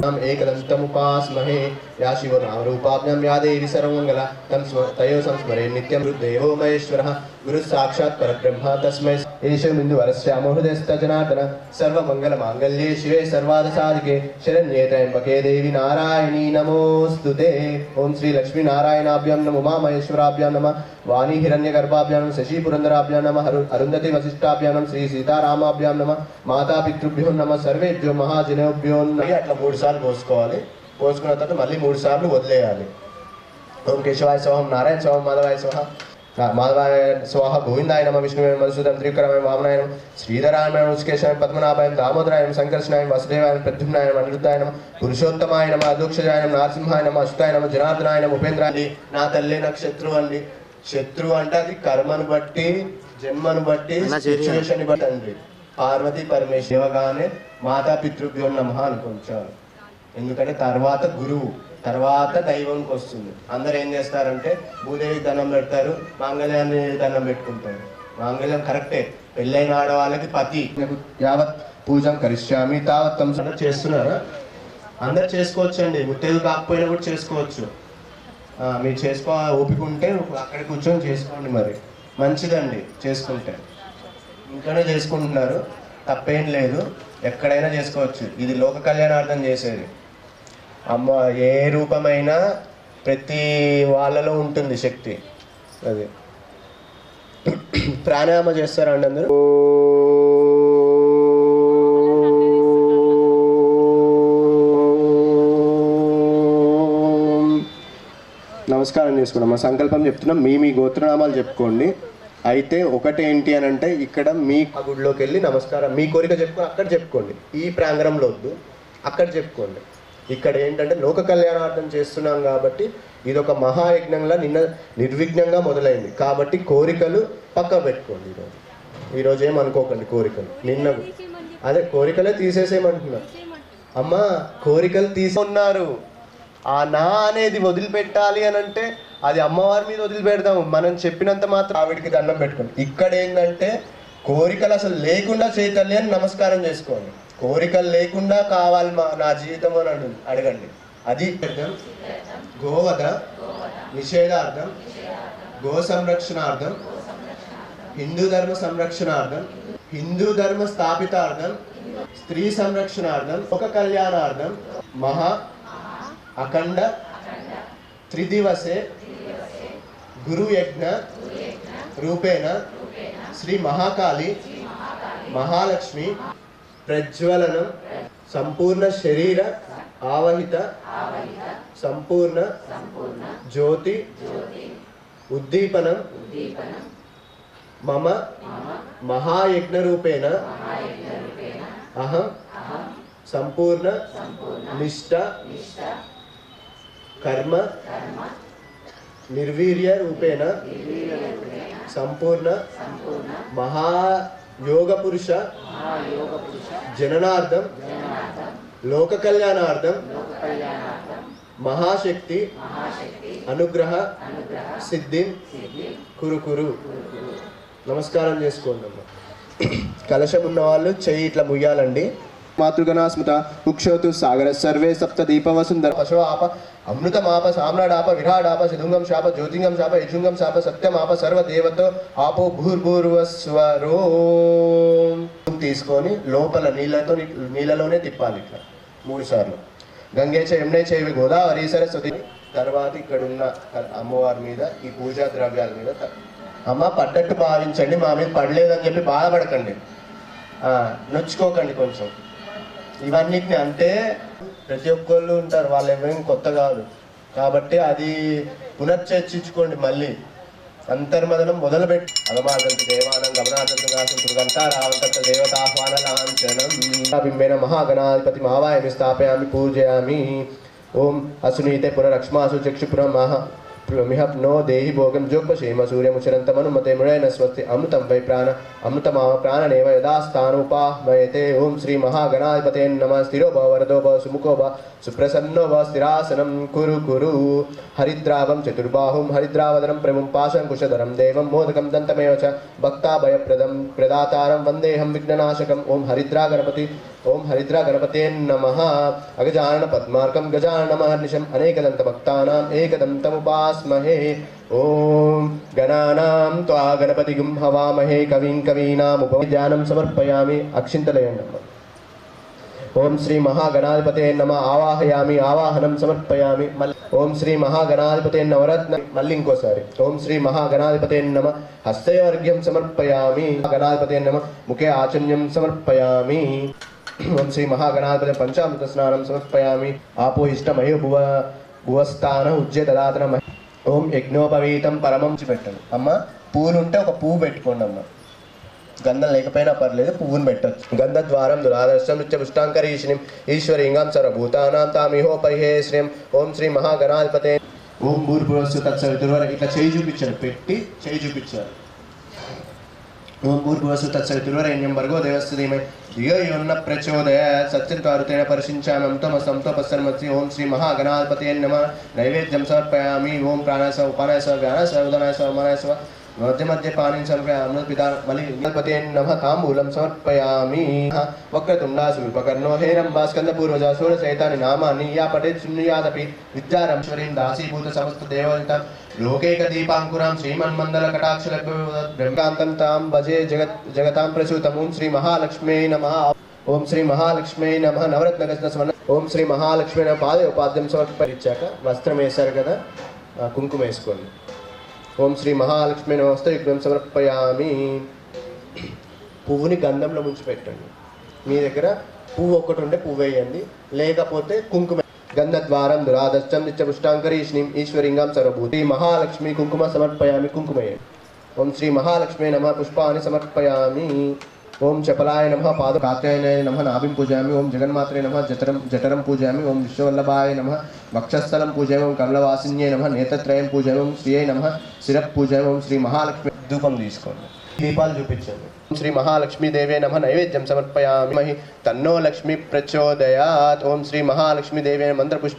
नाम एकदन्तमुपास्महे या शिवो नाम रूपाभ्यां या देवी सर्वमङ्गला तं तयो संस्मरे नित्यं देवो महेश्वरः गुरुः साक्षात् परब्रह्म तस्मै एष बिन्दुवरस्यामो हृदयस्थ जनार्दन सर्वमङ्गलमाङ्गल्ये शिवे सर्वार्थसाधिके शरण्ये त्र्यम्बके देवी नारायणी नमोऽस्तुते। ओम श्री लक्ष्मी नारायणाभ्यां नमः उमामहेश्वराभ्यां नमः वाणी हिरण्यगर्भाभ्यां नमः शशि पुरंदराभ्यां नमः अरुन्धति वसिष्ठाभ्यां नमः श्री सीतारामाभ्यां नमः माता पितृभ्यो नमः सर्वेभ्यो महाजनेभ्यो नमः। అట్లా 3 సార్లు పోసుకోవాలి. పోసుకున్న తర్వాత మళ్ళీ 3 సార్లు వదిలేయాలి. ఓం కేశవాయ స్వాహ నారాయణ స్వాహ మాధవాయ స్వాహ మాధవాయ స్వాహ గోవిందాయ నమ విష్ణువే మధుసూదన త్రివిక్రమాయ వామనాయ నమ శ్రీధరాయ ఉష్కేశాయ పద్మనాభాయ దామోదరాయ సంకర్షణాయ వసుదేవాయ ప్రద్యుమ్నాయ అనిరుద్ధాయ నమ పురుషోత్తమాయ నమ అధోక్షజాయ నమ నరసింహాయ నమ అచ్యుతాయ నమ జనార్దనాయ నమ ఉపేంద్రాయ. నా తల్లి నాకు శత్రువు అండి. శత్రువు అంటే అది కర్మను బట్టి జన్మను బట్టి సిచ్యువేషన్ బట్టి అండి. పార్వతీ పరమేశ్వర దేవగానే మాతా పితృభ్యో నమః అనుకుంటారు. ఎందుకంటే తర్వాత గురువు తర్వాత దైవంకి వస్తుంది. అందరు ఏం చేస్తారంటే భూదేవికి దండం పెడతారు, మాంగళ్యాన్ని దండం పెట్టుకుంటారు. మాంగళ్యం కరెక్టే, పెళ్ళైన ఆడవాళ్ళకి పతి యావత్ పూజం కరిష్యామి తావత్తం చేస్తున్నారా? అందరు చేసుకోవచ్చు అండి. ముత్తేది కాకపోయినా కూడా చేసుకోవచ్చు. మీరు చేసుకో ఓపిక ఉంటే అక్కడ కూర్చొని చేసుకోండి. మరి మంచిదండి చేసుకుంటే. ఇంట్లోనే చేసుకుంటున్నారు, తప్పేం లేదు, ఎక్కడైనా చేసుకోవచ్చు. ఇది లోక కళ్యాణార్థం చేసేది. అమ్మ ఏ రూపమైనా ప్రతి వాళ్ళలో ఉంటుంది శక్తి. అది ప్రాణాయామ చేస్తారండి అందరూ. నమస్కారం చేసుకున్నాం. మా సంకల్పం చెప్తున్నాం. మీ గోత్రనామాలు చెప్పుకోండి. అయితే ఒకటేంటి అని అంటే ఇక్కడ మీ గుడిలోకి వెళ్ళి నమస్కారం మీ కోరిక చెప్పుకొని అక్కడ చెప్పుకోండి. ఈ ప్రాంగణంలో వద్దు, అక్కడ చెప్పుకోండి. ఇక్కడ ఏంటంటే లోక కళ్యాణార్థం చేస్తున్నాం కాబట్టి ఇది ఒక మహాయజ్ఞంగా నిన్న నిర్విఘ్నంగా మొదలైంది కాబట్టి కోరికలు పక్క పెట్టుకోండి. ఈరోజు ఏమనుకోకండి కోరికలు. నిన్న అదే కోరికలే తీసేసేయమంటున్నా. అమ్మ కోరికలు తీసుకున్నారు. ఆ నా అనేది వదిలిపెట్టాలి అని అంటే అది అమ్మవారి మీద వదిలిపెడదాము. మనం చెప్పినంత మాత్రం ఆవిడికి దండం పెట్టుకోండి. ఇక్కడ ఏంటంటే కోరికలు అసలు లేకుండా చైతన్య అని నమస్కారం చేసుకోండి. కోరికలు లేకుండా కావాలి నా జీవితం అని అడగండి. అది గోవధ నిషేధార్థం, గో సంరక్షణార్థం, హిందూ ధర్మ సంరక్షణార్థం, హిందూ ధర్మ స్థాపితార్థం, స్త్రీ సంరక్షణార్థం, ఒక కళ్యాణార్థం, మహా అఖండ త్రిదివసే గురుయజ్ఞ రూపేణ శ్రీ మహాకాళి మహాలక్ష్మి ప్రజ్వలనం సంపూర్ణ శరీర ఆవహిత సంపూర్ణ జ్యోతి ఉద్దీపనం మమ మహాయజ్ఞ రూపేణ అహం సంపూర్ణ నిష్ఠ కర్మ నిర్వీర్య రూపేణ సంపూర్ణ మహాయోగ పురుష జననార్థం లోక కళ్యాణార్థం మహాశక్తి అనుగ్రహ సిద్ధి కురు. నమస్కారం చేసుకోండి అమ్మ. కలశం ఉన్న వాళ్ళు చెయ్యి ఇట్లా ముయ్యాలండి. మాతృగణా స్మృత కుక్షోతు సాగర సర్వే సప్త దీపవ సుందర పశువాప అమృతమాప సామ్రాడాప విరాడాప సిధుంగం శాప జ్యోతింగం శాప యజుంగం శాప సత్యమాప సర్వదేవతో ఆపో భూర్భూర్వస్వరో తీసుకొని లోపల నీళ్ళలోనే తిప్పాలి ఇట్లా 3 సార్లు. గంగే చ యమునే చైవ గోదావరి సరస్వతి. తర్వాత ఇక్కడున్న అమ్మవారి మీద ఈ పూజా ద్రవ్యాల మీద అమ్మ పడ్డట్టు భావించండి. మా మీద పడలేదని చెప్పి బాధపడకండి, నొచ్చుకోకండి కొంచెం. ఇవన్నిటిని అంటే ప్రతి ఒక్కళ్ళు ఉంటారు, వాళ్ళు ఎవరేం కొత్త కాదు కాబట్టి అది పునశ్చర్చించుకోండి. మళ్ళీ అంతర్మదనం మొదలుపెట్టి అగమాదంతు దేవానం గమనాదంతు దాసంతు గంటారావంత దేవతాహ్వాన లాంఛనం బింబేన మహాగణాధిపతి మావాయమి స్థాపయామి పూజయామి. ఓం అసునీతే పునరక్ష్మాసు చక్షుపురం మహా మిహప్ నో దేహి భోగం జోగ్పశేమ సూర్యముచరంతమనుమతే మృడైన స్వస్తి అమృతం వై ప్రాణ అమృతమామ ప్రాణనేవ యథాస్థానోపాహ్మయతే. ఓం శ్రీ మహాగణాధిపతే నమః. స్థిరో భవ వరదో భవ సుముఖో భవ సుప్రసన్నో భవ స్థిరాసనం కురు. హరిద్రావం చతుర్బాహుం హరిద్రావదనం ప్రముం పాశంకుశధరం దేవం మోదకం దంతమేవ చ భక్తాభయప్రదం ప్రదాతారం వందేహం విఘ్ననాశకం. ఓం హరిద్రా గణపతి ఓం హరిద్రా గణపతే నమః అగజానన పద్మార్కం గజాననమహర్నిశం అనేకదంతభక్తానాం ఏకదంతముపాస్మహే ఓం గణానాం త్వా గణపతిగుం హవామహే కవిం కవీనాముపజ్ఞానం సమర్పయామి అక్షింతలయండి ఓం శ్రీ మహాగణాధిపతే నమః ఆవాహయామి ఆవాహనం సమర్పయామి ఓం శ్రీ మహాగణాధిపతే నవరత్న మళ్ళీ ఇంకోసారి ఓం శ్రీ మహాగణాధిపతే నమః హస్తయోర్ఘ్యం సమర్పయామి గణాధిపతే నమః ముఖే ఆచమ్యం సమర్పయామి ఓం శ్రీ మహాగణాధిపతే పంచామృత స్నానం సమర్పయామి ఆపో ఇష్టమహే భువస్థాన ఉజ్జే దదాతన ఓం యజ్ఞోపవీతం పరమం పెట్టండి అమ్మ పూలు ఉంటే ఒక పువ్వు పెట్టుకోండి అమ్మ గంధం లేకపోయినా పర్లేదు పువ్వును పెట్టచ్చు గంధద్వారం దురాదర్శం నిత్య పుష్టాంకరీషిణిం ఈశ్వరీంగాం సర్వభూతానాం తామిహోపరిహే శ్రీం ఓం శ్రీ మహాగణాధిపతే ఓం భూర్భువస్సు తత్సవితుర్వర ఇట్లా చేయి చూపించారు పెట్టి చేయి చూపించారు ఓం భూర్భువస్సు తత్సవితుర్వరేణ్యం భర్గో దేవస్య ధీమహి ధియో యోన్న ప్రచోదయాత్ సత్యత్వారుతేన పరిశించామం తమసం తపస్సర్మసి ఓం శ్రీ మహాగణాధిపతే నమః నైవేద్యం సమర్పయామి ఓం ప్రాణాయ ఉపానాయ వ్యానాయ ఉదనాయ మనాయ మధ్య మధ్య పాని సమర్పయామి పితా మళ్ళీ గణపతే నమః తాంబూలం సమర్పయామి వక్రతుండా శూర్పకర్ణో హేరంబా స్కందపూర్వజ షోడశైతాని నామాని యా పఠేత్ శృణుయాదపి విద్యారంశ్వరీం దాసీభూత సమస్త దేవతాం లోకైక దీపాంకురాం శ్రీమన్మందల కటాక్షలబ్రహ్మాంతం తాం భజే జగతాం ప్రసూతం ఓం శ్రీ మహాలక్ష్మీ నమః ఓం శ్రీ మహాలక్ష్మీ నమః నవరత్నగజ స్వర్ణ ఓం శ్రీ మహాలక్ష్మీ నమః పాదోపాద్యం సమర్పించాక వస్త్రం వేశారు కదా కుంకుమ వేసుకోండి ఓం శ్రీ మహాలక్ష్మీ నమస్తయుగ్నం సమర్పయామి పువ్వుని గంధంలో ముంచి పెట్టండి మీ దగ్గర పువ్వు ఒక్కటి ఉంటే పువ్వు వేయండి లేకపోతే కుంకుమ గంధద్వారం దురాదర్శం నిత్య పుష్టాంకరీషిణిం ఈశ్వరీంగాం సర్వభూతి మహాలక్ష్మి కుంకుమ సమర్పయామి కుంకుమ వేయండి ఓం శ్రీ మహాలక్ష్మీ నమః పుష్పాన్ని సమర్పయామి ఓం చపలాయ నమః పాదకాత్యాయనాయ నమః నాభిం పూజయామి ఓం జగన్మాత్రే నమః జఠరం పూజయామి ఓం విశ్వవల్లభాయ నమః వక్షస్థలం పూజయామి ఓం కమలవాసిన్యై నమః నేత్రత్రయం పూజయామి ఓం శ్రీయై నమః శిరః పూజయామి ఓం శ్రీ మహాలక్ష్మి ధూపం తీసుకోండి దీపాలు చూపించండి ఓం శ్రీ మహాలక్ష్మీ దేవే నమః నైవేద్యం సమర్పయామి తన్నో లక్ష్మి ప్రచోదయాత్ ఓం శ్రీ మహాలక్ష్మీ దేవే మంత్రపుష్ప